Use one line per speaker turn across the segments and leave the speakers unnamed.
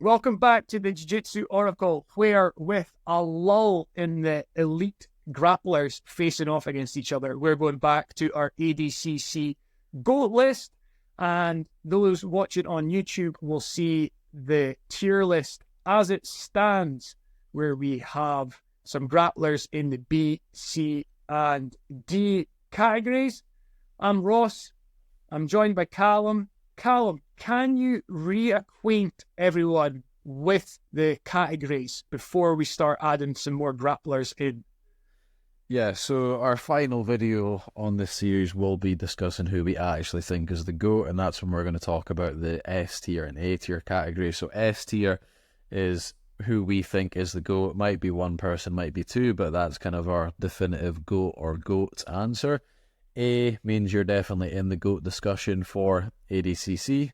Welcome back to the Jiu-Jitsu Oracle, where with a lull in the elite grapplers facing off against each other, we're going back to our ADCC GOAT list, and those watching on YouTube will see the tier list as it stands, where we have some grapplers in the B, C, and D categories. I'm Ross. I'm joined by Calum. Calum, can you reacquaint everyone with the categories before we start adding some more grapplers in?
Yeah, so our final video on this series will be discussing who we actually think is the GOAT, and that's when we're going to talk about the S tier and A tier category. So S tier is who we think is the GOAT. It might be one person, might be two, but that's kind of our definitive GOAT or GOAT answer. A means you're definitely in the GOAT discussion for ADCC.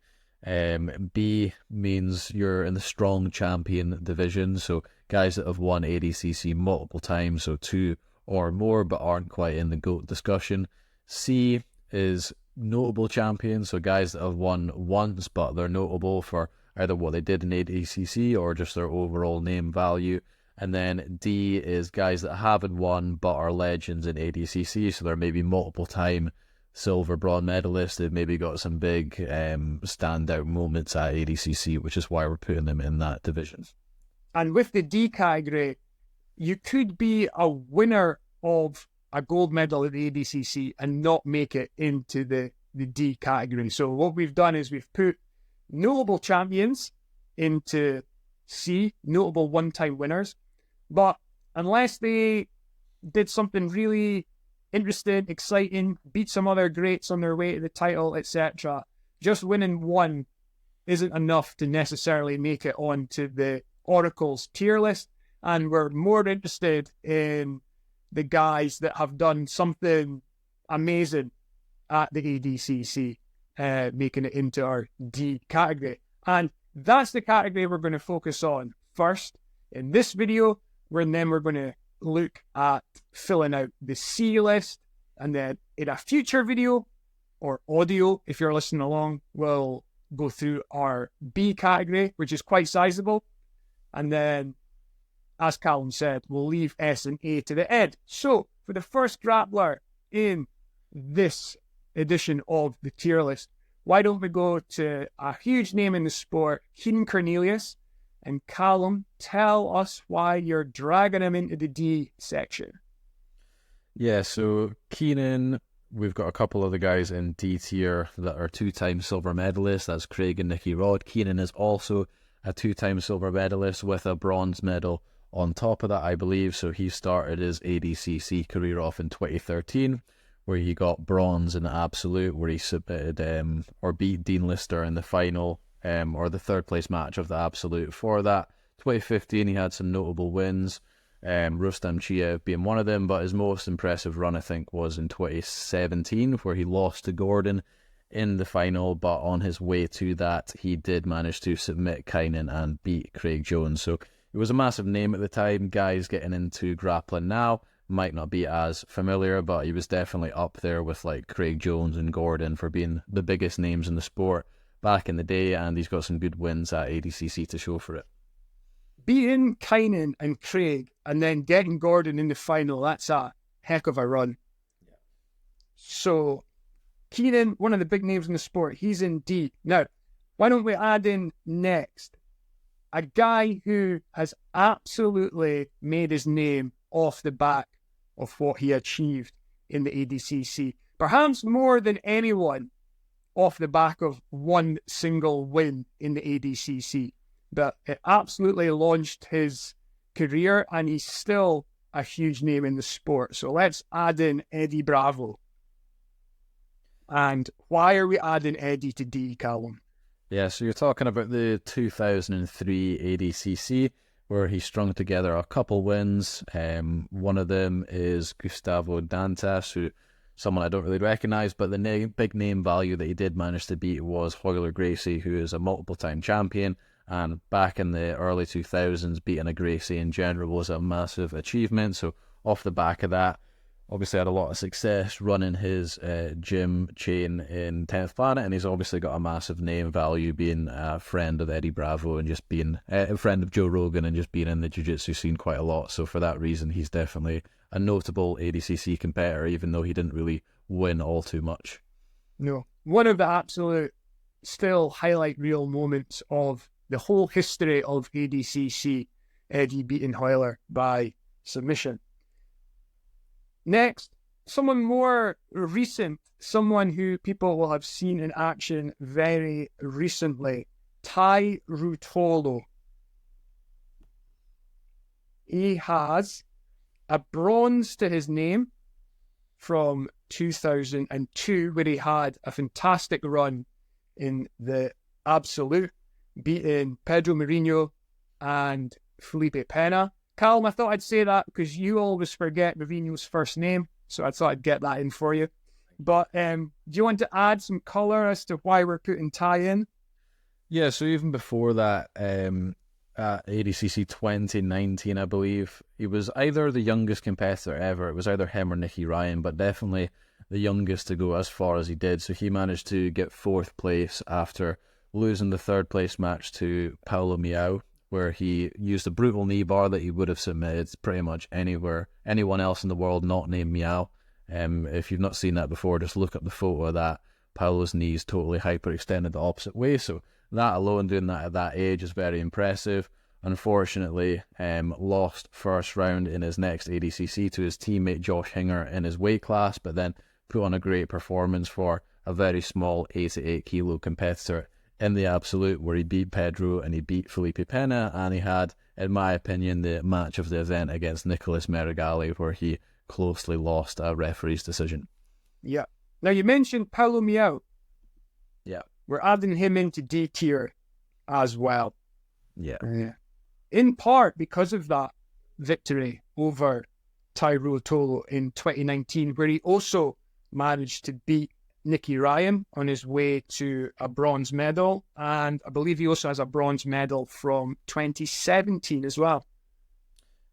B means you're in the strong champion division, so guys that have won ADCC multiple times, so two or more, but aren't quite in the GOAT discussion. C is notable champions, so guys that have won once, but they're notable for either what they did in ADCC or just their overall name value. And then D is guys that haven't won but are legends in ADCC, so they're maybe multiple time silver, bronze medalists. They've maybe got some big standout moments at ADCC, which is why we're putting them in that division.
And with the D category, you could be a winner of a gold medal at the ADCC and not make it into the D category. So what we've done is we've put notable champions into C, notable one-time winners. But unless they did something really interesting, exciting, beat some other greats on their way to the title, etc., just winning one isn't enough to necessarily make it onto the Oracle's tier list. And we're more interested in the guys that have done something amazing at the ADCC, making it into our D category. And that's the category we're going to focus on first in this video, and then we're going to look at filling out the C list. And then in a future video, or audio, if you're listening along, we'll go through our B category, which is quite sizable. And then, as Calum said, we'll leave S and A to the end. So, for the first grappler in this edition of the tier list, why don't we go to a huge name in the sport, Keenan Cornelius. And Calum, tell us why you're dragging him into the D section.
Yeah, so Keenan, we've got a couple of the guys in D tier that are two-time silver medalists. That's Craig and Nicky Rod. Keenan is also a two-time silver medalist with a bronze medal on top of that, I believe. So he started his ADCC career off in 2013, where he got bronze in the absolute, where he submitted or beat Dean Lister in the final, or the third place match of the absolute for that. 2015, he had some notable wins, Rustam Chia being one of them, but his most impressive run, I think, was in 2017, where he lost to Gordon in the final, but on his way to that, he did manage to submit Kynan and beat Craig Jones. So it was a massive name at the time. Guys getting into grappling now might not be as familiar, but he was definitely up there with like Craig Jones and Gordon for being the biggest names in the sport back in the day, and he's got some good wins at ADCC to show for it.
Beating Kynan and Craig and then getting Gordon in the final, that's a heck of a run. Yeah. So, Keenan, one of the big names in the sport, he's in D. Now, why don't we add in next a guy who has absolutely made his name off the back of what he achieved in the ADCC, perhaps more than anyone off the back of one single win in the ADCC. But it absolutely launched his career, and he's still a huge name in the sport. So let's add in Eddie Bravo. And why are we adding Eddie to D, Calum?
Yeah, so you're talking about the 2003 ADCC, where he strung together a couple wins. One of them is Gustavo Dantas, who someone I don't really recognise, but the big name value that he did manage to beat was Royler Gracie, who is a multiple-time champion. And back in the early 2000s, beating a Gracie in general was a massive achievement. So off the back of that, obviously had a lot of success running his gym chain in 10th Planet, and he's obviously got a massive name value being a friend of Eddie Bravo and just being a friend of Joe Rogan and just being in the jiu-jitsu scene quite a lot. So for that reason, he's definitely a notable ADCC competitor, even though he didn't really win all too much.
No. One of the absolute still highlight reel moments of the whole history of ADCC, Eddie beating Hoyler by submission. Next, someone more recent, someone who people will have seen in action very recently, Tai Rutolo. He has a bronze to his name from 2002, where he had a fantastic run in the Absolute, beating Pedro Mourinho and Felipe Pena. Calum, I thought I'd say that because you always forget Mourinho's first name, so I thought I'd get that in for you. But do you want to add some colour as to why we're putting Tai in?
Yeah, so even before that, at ADCC 2019, I believe, he was either the youngest competitor ever. It was either him or Nicky Ryan, but definitely the youngest to go as far as he did. So he managed to get 4th place after losing the 3rd place match to Paulo Miao, where he used a brutal knee bar that he would have submitted pretty much anyone else in the world not named Miao. If you've not seen that before, just look up the photo of that. Paulo's knees totally hyperextended the opposite way, so that alone, doing that at that age, is very impressive. Unfortunately, lost first round in his next ADCC to his teammate Josh Hinger in his weight class, but then put on a great performance for a very small 88 kilo competitor in the Absolute, where he beat Pedro and he beat Felipe Pena, and he had, in my opinion, the match of the event against Nicolas Merigali, where he closely lost a referee's decision.
Yeah. Now, you mentioned Paulo Miao.
Yeah.
We're adding him into D tier as well.
Yeah.
In part because of that victory over Tai Rutolo in 2019, where he also managed to beat Nicky Ryan on his way to a bronze medal. And I believe he also has a bronze medal from 2017 as well.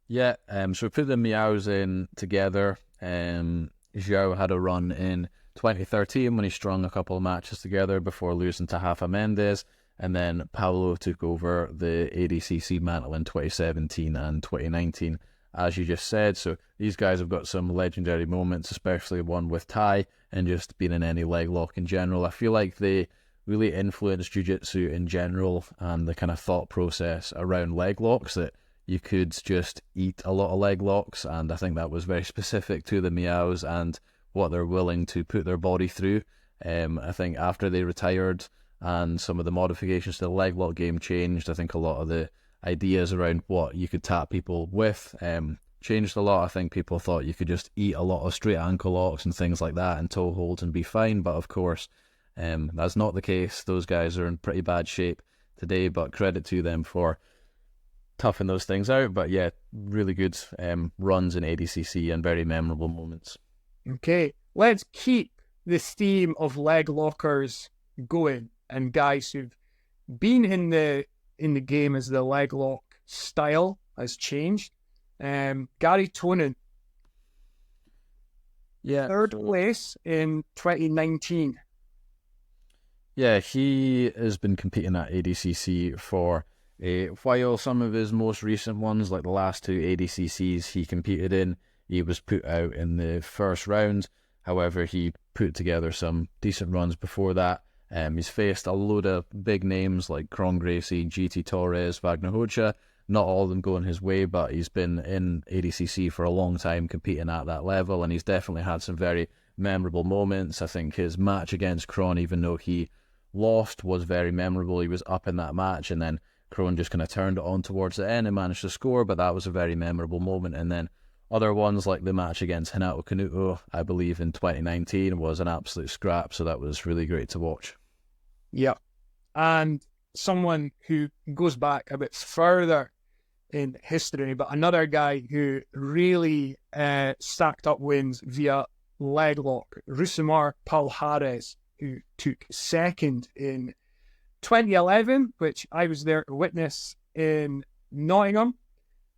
Yeah, so we put the Miaos in together. Zhao had a run in 2013 when he strung a couple of matches together before losing to Rafa Mendes, and then Paulo took over the ADCC mantle in 2017 and 2019, as you just said. So these guys have got some legendary moments, especially one with Tai and just being in any leg lock in general. I feel like they really influenced jiu-jitsu in general and the kind of thought process around leg locks, that you could just eat a lot of leg locks, and I think that was very specific to the Miaos and what they're willing to put their body through. I think after they retired and some of the modifications to the leg lock game changed, I think a lot of the ideas around what you could tap people with changed a lot. I think people thought you could just eat a lot of straight ankle locks and things like that and toe holds and be fine, but of course that's not the case. Those guys are in pretty bad shape today, but credit to them for toughing those things out. But yeah, really good runs in ADCC and very memorable moments.
Okay, let's keep the theme of leg lockers going and guys who've been in the game as the leg lock style has changed. Gary Tonin,
yeah,
3rd place in 2019.
Yeah, he has been competing at ADCC for a while. Some of his most recent ones, like the last 2 ADCCs he competed in, he was put out in the first round. However, he put together some decent runs before that. He's faced a load of big names like Kron Gracie, GT Torres, Wagner Hocha. Not all of them going his way, but he's been in ADCC for a long time competing at that level, and he's definitely had some very memorable moments. I think his match against Kron, even though he lost, was very memorable. He was up in that match, and then Kron just kind of turned it on towards the end and managed to score, but that was a very memorable moment. And then other ones like the match against Hinato Kanuto, I believe in 2019, was an absolute scrap, so that was really great to watch.
Yeah, and someone who goes back a bit further in history, but another guy who really stacked up wins via leg lock, Rusimar Palhares, who took 2nd in 2011, which I was there to witness in Nottingham.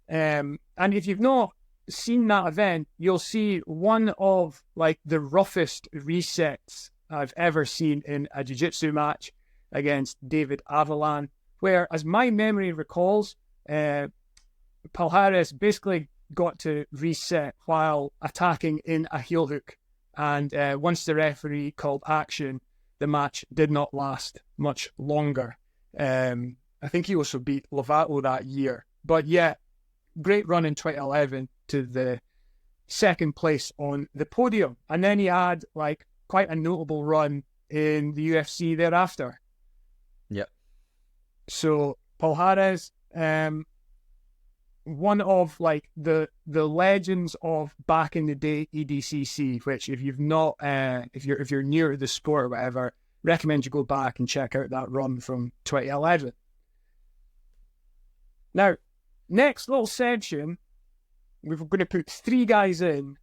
And if you've not seen that event, you'll see one of like the roughest resets I've ever seen in a jiu-jitsu match against David Avalon, where, as my memory recalls, Palhares basically got to reset while attacking in a heel hook. And once the referee called action, the match did not last much longer. I think he also beat Lovato that year. But yeah, great run in 2011 to the second place on the podium. And then he had like quite a notable run in the UFC thereafter.
Yep.
So Palhares, one of like the legends of back in the day ADCC, which if you've not, if you're new to the sport or whatever, recommend you go back and check out that run from 2011. Now, next little section, we're going to put 3 guys in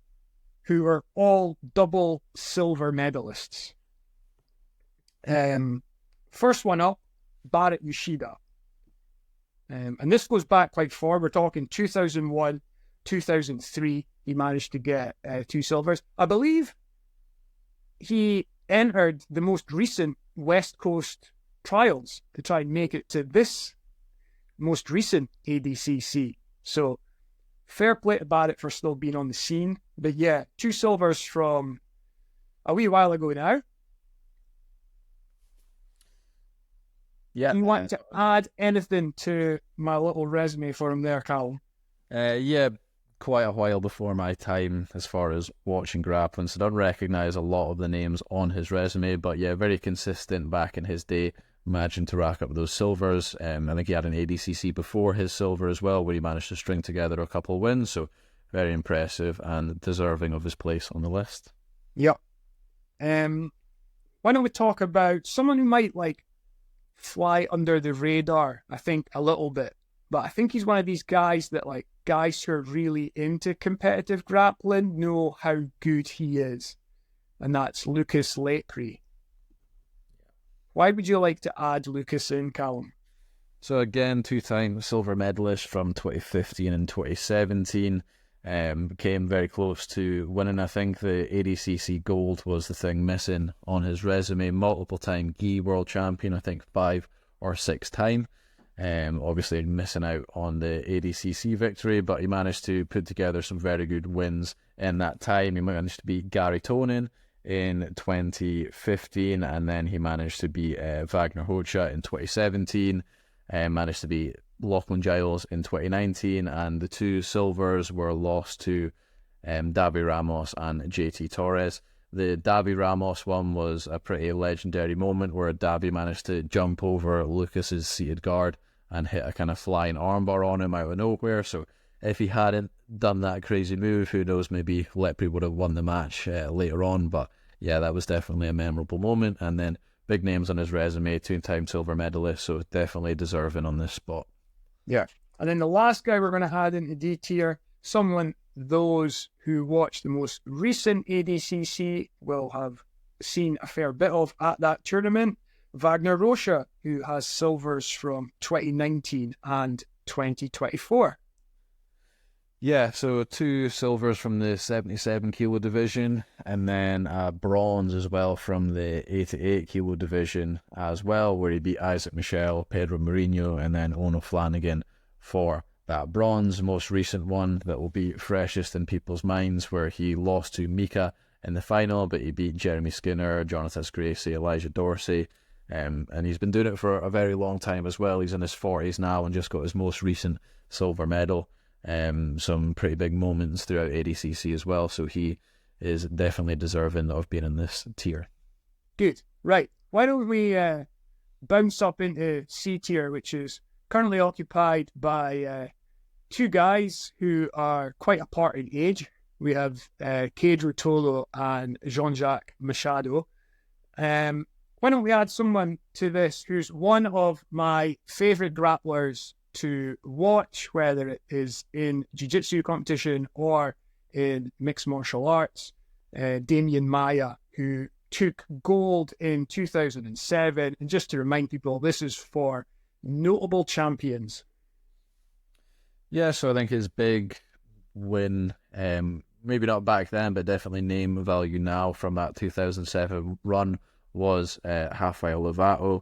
who are all double silver medalists. First one up, Barrett Yoshida. And this goes back quite far. We're talking 2001, 2003. He managed to get 2 silvers. I believe he entered the most recent West Coast trials to try and make it to this most recent ADCC. So fair play to Barrett for still being on the scene. But yeah, 2 silvers from a wee while ago now.
Yeah.
You want to add anything to my little resume for him there, Calum?
Yeah, quite a while before my time as far as watching grappling, so I don't recognise a lot of the names on his resume, but yeah, very consistent back in his day, managing to rack up those silvers. I think he had an ADCC before his silver as well, where he managed to string together a couple of wins, so very impressive and deserving of his place on the list.
Yep. Why don't we talk about someone who might like fly under the radar, I think, a little bit. But I think he's one of these guys that, like, guys who are really into competitive grappling know how good he is. And that's Lucas Lepre. Why would you like to add Lucas in, Calum?
So again, 2-time silver medalist from 2015 and 2017. Came very close to winning. I think the ADCC gold was the thing missing on his resume. Multiple time gi world champion, I think 5 or 6 time. Obviously missing out on the ADCC victory, but he managed to put together some very good wins in that time. He managed to beat Gary Tonin in 2015, and then he managed to beat Wagner Hocha in 2017. Managed to beat Lachlan Giles in 2019, and the 2 silvers were lost to Davi Ramos and JT Torres. The Davi Ramos one was a pretty legendary moment where Davi managed to jump over Lucas's seated guard and hit a kind of flying armbar on him out of nowhere. So if he hadn't done that crazy move, who knows, maybe Lepre would have won the match later on. But yeah, that was definitely a memorable moment. And then big names on his resume, 2-time silver medalist, so definitely deserving on this spot.
Yeah. And then the last guy we're going to add into D tier, someone those who watch the most recent ADCC will have seen a fair bit of at that tournament, Wagner Rocha, who has silvers from 2019 and 2024.
Yeah, so 2 silvers from the 77 kilo division, and then bronze as well from the 88 kilo division as well, where he beat Isaac Michel, Pedro Mourinho, and then Ono Flanagan for that bronze. Most recent one that will be freshest in people's minds, where he lost to Mika in the final, but he beat Jeremy Skinner, Jonathan Gracie, Elijah Dorsey, and he's been doing it for a very long time as well. He's in his 40s now and just got his most recent silver medal. Some pretty big moments throughout ADCC as well, so he is definitely deserving of being in this tier.
Good. Right. Why don't we bounce up into C tier, which is currently occupied by 2 guys who are quite apart in age. We have Cade Rutolo and Jean-Jacques Machado. Why don't we add someone to this who's one of my favourite grapplers to watch, whether it is in jiu-jitsu competition or in mixed martial arts, Damien Maya, who took gold in 2007. And just to remind people, this is for notable champions.
Yeah, so I think his big win, maybe not back then, but definitely name value now from that 2007 run was Rafael Lovato.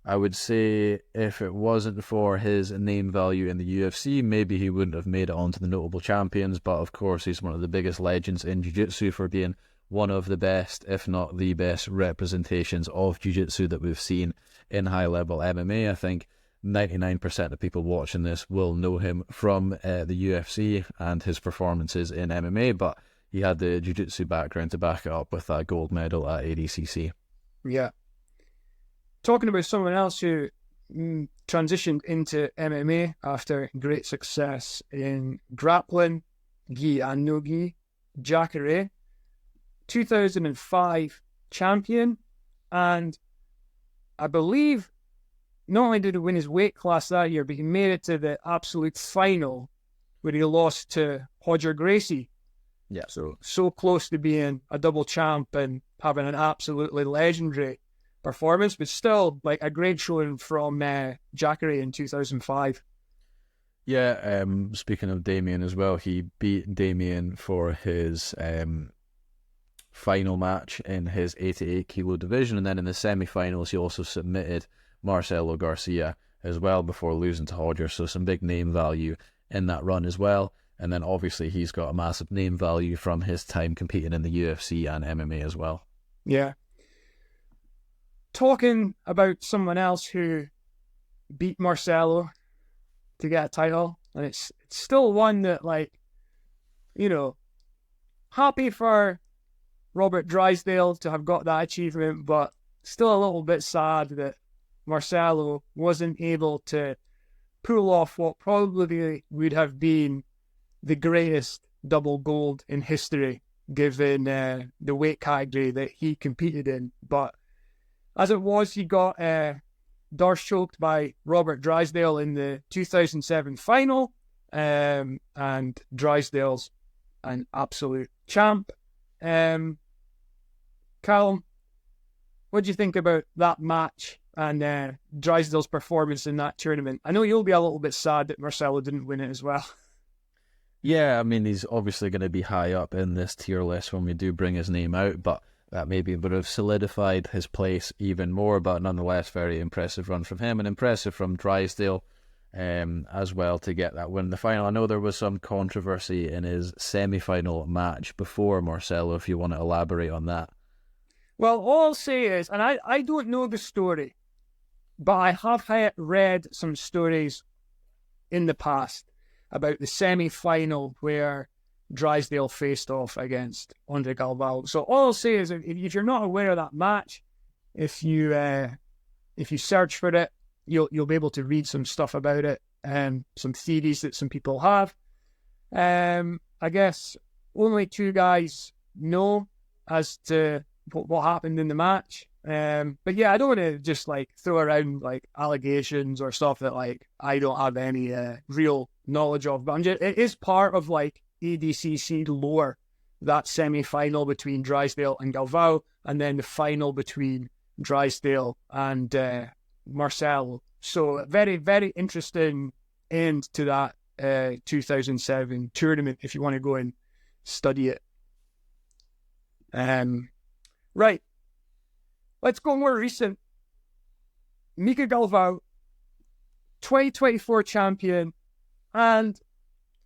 I would say if it wasn't for his name value in the UFC, maybe he wouldn't have made it onto the notable champions, but of course he's one of the biggest legends in jiu-jitsu for being one of the best, if not the best, representations of jiu-jitsu that we've seen in high-level MMA. I think 99% of people watching this will know him from the UFC and his performances in MMA, but he had the jiu-jitsu background to back it up with that gold medal at ADCC.
Yeah. Talking about someone else who transitioned into MMA after great success in grappling, gi and no gi, Jacare, 2005 champion, and I believe not only did he win his weight class that year, but he made it to the absolute final where he lost to Roger Gracie.
Yeah.
So close to being a double champ and having an absolutely legendary performance, but still like a great showing from Jacare in 2005.
Yeah, speaking of Damien as well, he beat Damien for his final match in his 88 kilo division, and then in the semi-finals he also submitted Marcelo Garcia as well before losing to Hodger, so some big name value in that run as well. And then obviously he's got a massive name value from his time competing in the UFC and MMA as well.
Yeah. Talking about someone else who beat Marcelo to get a title, and it's still one that, like, you know, happy for Robert Drysdale to have got that achievement, but still a little bit sad that Marcelo wasn't able to pull off what probably would have been the greatest double gold in history, given the weight category that he competed in. But as it was, he got Dorsch choked by Robert Drysdale in the 2007 final, and Drysdale's an absolute champ. Calum, what do you think about that match and Drysdale's performance in that tournament? I know you'll be a little bit sad that Marcelo didn't win it as well.
Yeah, I mean, he's obviously going to be high up in this tier list when we do bring his name out, but that maybe would have solidified his place even more. But nonetheless, very impressive run from him, and impressive from Drysdale as well to get that win in the final. I know there was some controversy in his semi-final match before Marcelo, if you want to elaborate on that.
Well, all I'll say is, and I don't know the story, but I have read some stories in the past about the semi-final where Drysdale faced off against Andre Galvao. So all I'll say is, if you're not aware of that match, if you search for it, you'll be able to read some stuff about it and some theories that some people have. I guess only two guys know as to what happened in the match. But yeah, I don't want to just like throw around like allegations or stuff that like I don't have any real knowledge of. But it is part of like ADCC lore, that semi-final between Drysdale and Galvao, and then the final between Drysdale and Marcelo. So very, very interesting end to that 2007 tournament if you want to go and study it. Right. Let's go more recent. Mika Galvao, 2024 champion, and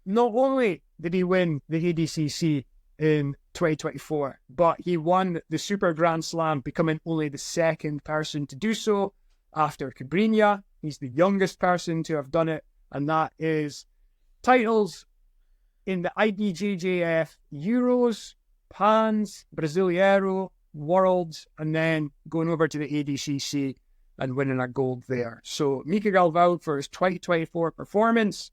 not only did he win the ADCC in 2024, but he won the Super Grand Slam, becoming only the second person to do so after Cabrinha. He's the youngest person to have done it, and that is titles in the IBJJF Euros, Pans, Brasileiro, Worlds, and then going over to the ADCC and winning a gold there. So Mika Galvao, for his 2024 performance,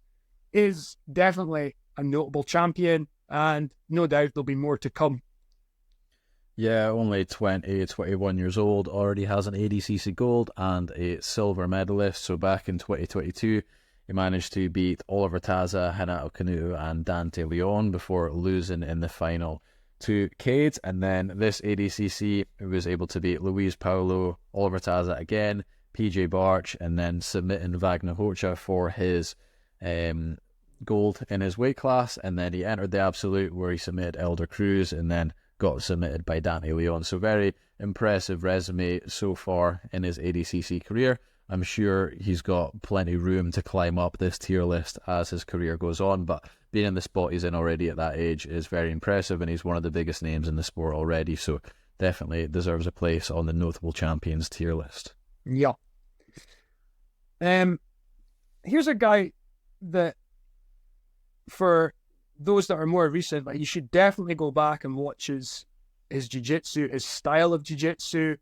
is definitely a notable champion, and no doubt there'll be more to come.
Yeah, only 21 years old, already has an ADCC gold and a silver medalist. So back in 2022, he managed to beat Oliver Taza, Renato Canuto, and Dante Leon before losing in the final to Cade. And then this ADCC, he was able to beat Luis Paulo, Oliver Taza again, PJ Barch, and then submitting Wagner Hocha for his gold in his weight class, and then he entered the Absolute where he submitted Elder Cruz and then got submitted by Danny Leon. So very impressive resume so far in his ADCC career. I'm sure he's got plenty of room to climb up this tier list as his career goes on, but being in the spot he's in already at that age is very impressive, and he's one of the biggest names in the sport already, so definitely deserves a place on the notable champions tier list.
Yeah. Here's a guy that, for those that are more recent, like, you should definitely go back and watch his jiu-jitsu, his style of jiu-jitsu.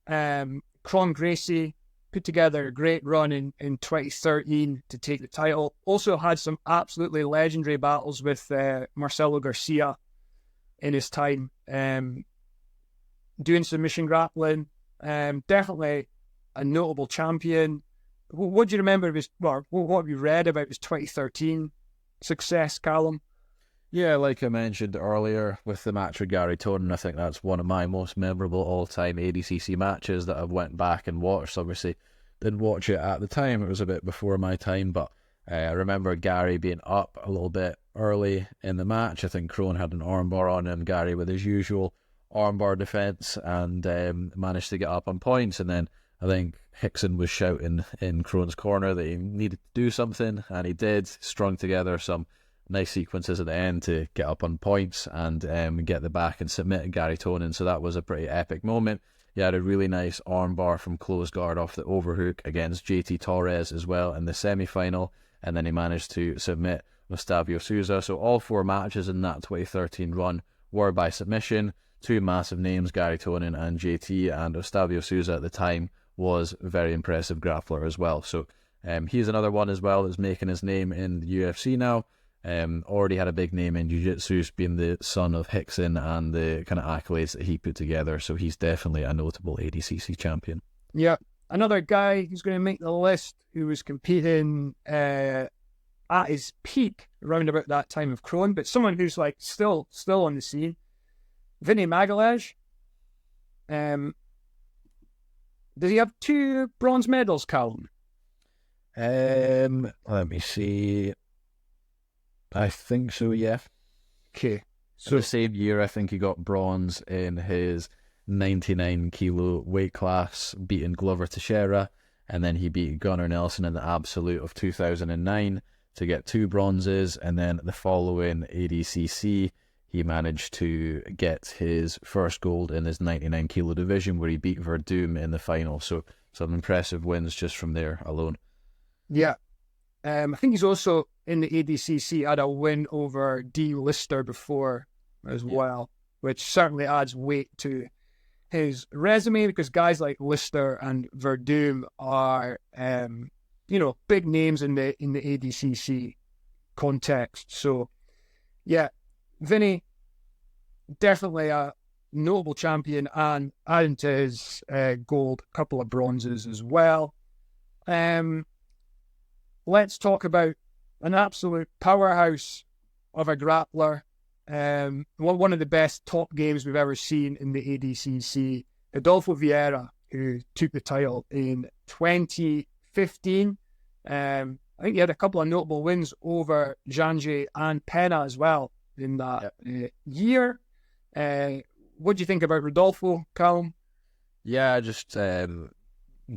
Cron Gracie put together a great run in 2013 to take the title. Also had some absolutely legendary battles with Marcelo Garcia in his time, doing submission grappling. Definitely a notable champion. What do you remember of his, well, what have you read about his 2013 success, Calum?
Yeah, like I mentioned earlier with the match with Gary Tonin, I think that's one of my most memorable all-time ADCC matches that I've went back and watched. Obviously, didn't watch it at the time. It was a bit before my time, but I remember Gary being up a little bit early in the match. I think Crone had an armbar on him, Gary with his usual armbar defense, and managed to get up on points. And then I think Hickson was shouting in Crone's corner that he needed to do something, and he did. Strung together some nice sequences at the end to get up on points and get the back and submit Gary Tonin. So that was a pretty epic moment. He had a really nice armbar from close guard off the overhook against JT Torres as well in the semi-final, and then he managed to submit Octavio Souza. So all four matches in that 2013 run were by submission. Two massive names, Gary Tonin and JT, and Octavio Souza at the time was a very impressive grappler as well. So he's another one as well that's making his name in the UFC now. Already had a big name in jiu-jitsu, being the son of Hickson and the kind of accolades that he put together. So he's definitely a notable ADCC champion. Yeah.
Another guy who's going to make the list who was competing at his peak around about that time of Crone, but someone who's like still on the scene. Vinny Magalhaes. Does he have 2 bronze medals, Calum?
Let me see. I think so, yeah.
Okay.
So the same year, I think he got bronze in his 99 kilo weight class, beating Glover Teixeira, and then he beat Gunnar Nelson in the Absolute of 2009 to get 2 bronzes, and then the following ADCC, he managed to get his first gold in his 99 kilo division, where he beat Verdum in the final. So some impressive wins just from there alone.
Yeah. I think he's also in the ADCC had a win over D. Lister before as well, which certainly adds weight to his resume, because guys like Lister and Verdum are, big names in the ADCC context. So, yeah, Vinny, definitely a notable champion, and adding to his gold, a couple of bronzes as well. Let's talk about an absolute powerhouse of a grappler. One of the best top games we've ever seen in the ADCC. Adolfo Vieira, who took the title in 2015. I think he had a couple of notable wins over Janji and Pena as well in that year. What do you think about Rodolfo, Calum?
Yeah, just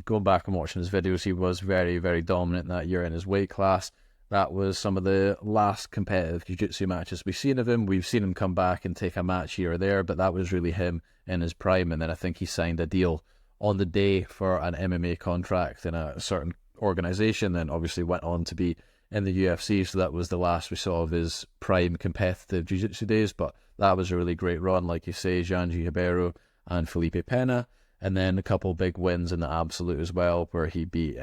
going back and watching his videos, he was very, very dominant that year in his weight class. That was some of the last competitive jiu-jitsu matches we've seen of him. We've seen him come back and take a match here or there, but that was really him in his prime. And then I think he signed a deal on the day for an MMA contract in a certain organization, then obviously went on to be in the UFC. So that was the last we saw of his prime competitive jiu-jitsu days. But that was a really great run, like you say, Janji Ribeiro and Felipe Pena. And then a couple big wins in the Absolute as well, where he beat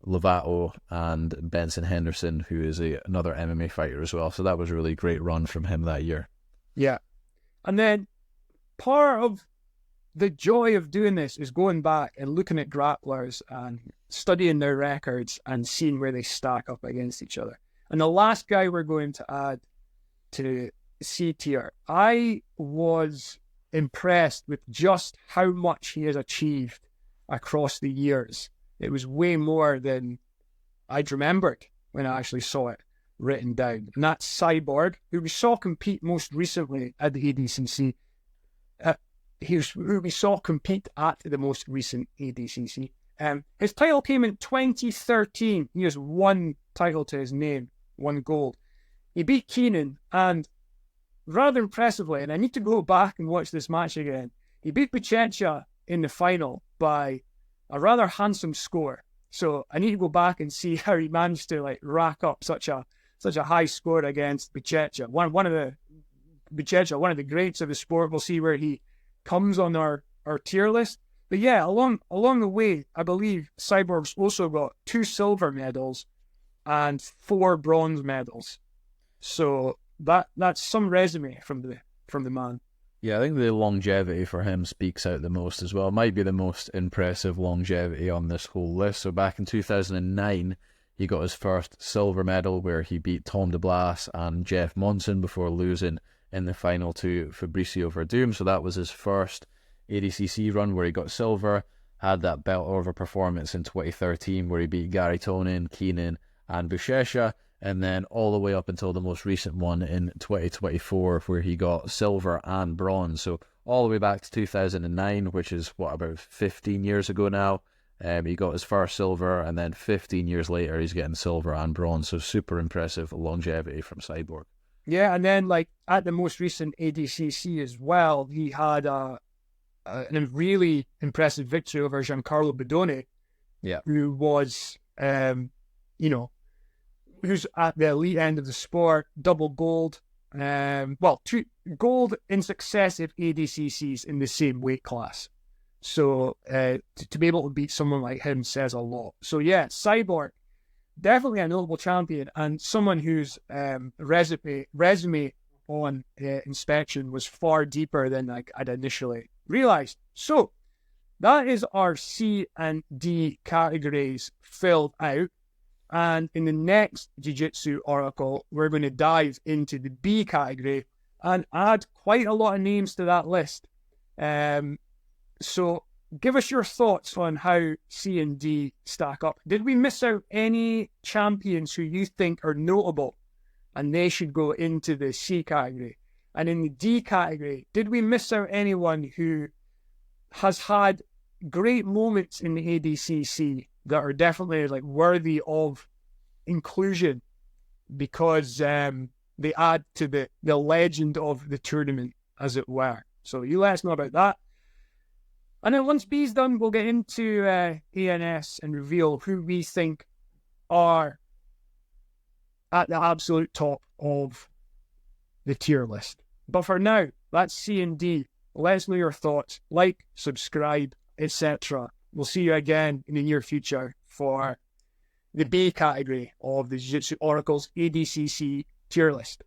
Lovato and Benson Henderson, who is another MMA fighter as well. So that was a really great run from him that year.
Yeah. And then part of the joy of doing this is going back and looking at grapplers and studying their records and seeing where they stack up against each other. And the last guy we're going to add to C tier, I was impressed with just how much he has achieved across the years. It was way more than I'd remembered when I actually saw it. written down. And that's Cyborg, who we saw compete most recently at the ADCC. Who we saw compete at the most recent ADCC. His title came in 2013. He has one title to his name, one gold. He beat Keenan, and rather impressively, and I need to go back and watch this match again, he beat Buchecha in the final by a rather handsome score. So I need to go back and see how he managed to rack up such a high score against Buchecha. One of the greats of the sport. We'll see where he comes on our tier list. But yeah, along the way, I believe Cyborg's also got 2 silver medals and 4 bronze medals. So that's some resume from the man.
Yeah, I think the longevity for him speaks out the most as well. It might be the most impressive longevity on this whole list. So back in 2009, he got his first silver medal where he beat Tom DeBlas and Jeff Monson before losing in the final to Fabricio Verdum. So that was his first ADCC run where he got silver, had that belt over performance in 2013 where he beat Gary Tonin, Keenan and Buchecha, and then all the way up until the most recent one in 2024 where he got silver and bronze. So all the way back to 2009, which is about 15 years ago now. He got his first silver, and then 15 years later he's getting silver and bronze. So super impressive longevity from Cyborg.
Yeah, and then at the most recent ADCC as well, he had a really impressive victory over Giancarlo Bedone.
Yeah,
who was who's at the elite end of the sport, double gold. 2 gold in successive ADCCs in the same weight class. So to be able to beat someone like him says a lot. So yeah, Cyborg, definitely a notable champion and someone whose resume on inspection was far deeper than I'd initially realized. So that is our C and D categories filled out. And in the next Jiu-Jitsu Oracle, we're going to dive into the B category and add quite a lot of names to that list. So give us your thoughts on how C and D stack up. Did we miss out any champions who you think are notable and they should go into the C category? And in the D category, did we miss out anyone who has had great moments in the ADCC that are definitely worthy of inclusion because they add to the legend of the tournament, as it were? So you let us know about that. And then once B's done, we'll get into ANS and reveal who we think are at the absolute top of the tier list. But for now, that's C and D. Let us know your thoughts. Like, subscribe, etc. We'll see you again in the near future for the B category of the Jiu-Jitsu Oracle's ADCC tier list.